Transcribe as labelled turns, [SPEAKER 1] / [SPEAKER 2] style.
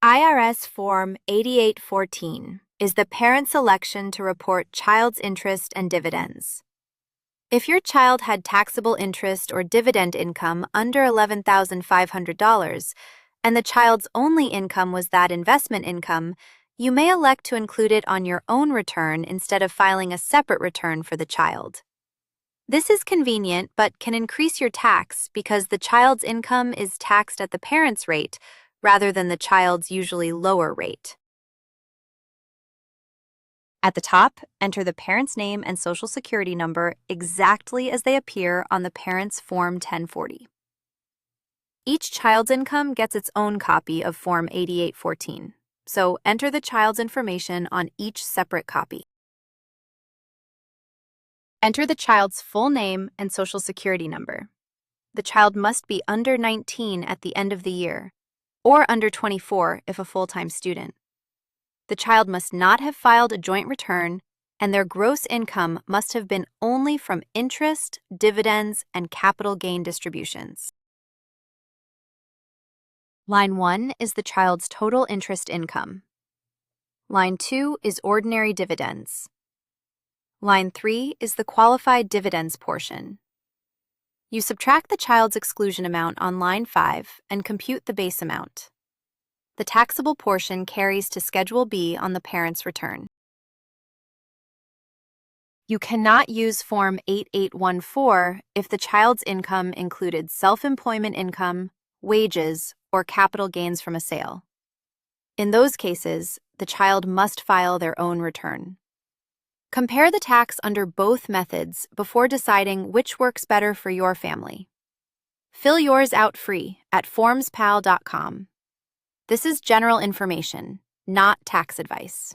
[SPEAKER 1] IRS Form 8814 is the parent's election to report child's interest and dividends. If your child had taxable interest or dividend income under $11,500 and the child's only income was that investment income, you may elect to include it on your own return instead of filing a separate return for the child. This is convenient but can increase your tax because the child's income is taxed at the parent's rate rather than the child's usually lower rate. At the top, enter the parent's name and social security number exactly as they appear on the parent's Form 1040. Each child's income gets its own copy of Form 8814, so enter the child's information on each separate copy. Enter the child's full name and social security number. The child must be under 19 at the end of the year, or under 24 if a full-time student. The child must not have filed a joint return, and their gross income must have been only from interest, dividends, and capital gain distributions. Line 1 is the child's total interest income. Line 2 is ordinary dividends. Line 3 is the qualified dividends portion. You subtract the child's exclusion amount on line 5 and compute the base amount. The taxable portion carries to Schedule B on the parent's return. You cannot use Form 8814 if the child's income included self-employment income, wages, or capital gains from a sale. In those cases, the child must file their own return. Compare the tax under both methods before deciding which works better for your family. Fill yours out free at FormsPal.com. This is general information, not tax advice.